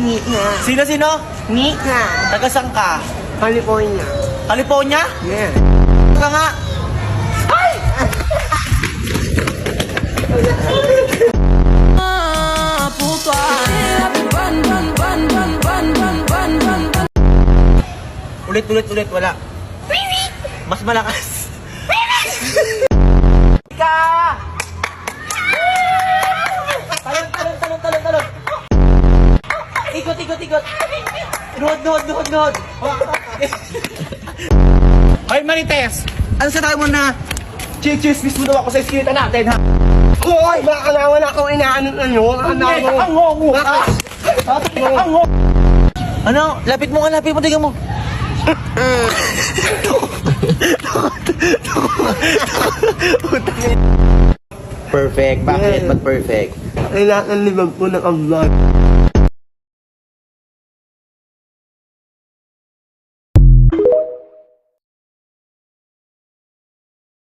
Nika. Sino? Nika. Taga saan ka? California. California? Yeah. Ka nga. Ay! Ulit, wala. Mas malakas. Ka! Talon. Ikot. Nuhod. Hoy, Marites! Ano sa tayo mo na chichismis mo daw ako sa iskinita natin, ha? Hoy, baka naman ako inaanon ano. Ano? Lapit mo, tingnan mo. Perfect. Bakit? Ba't perfect? Kailangan limang po ng vlog.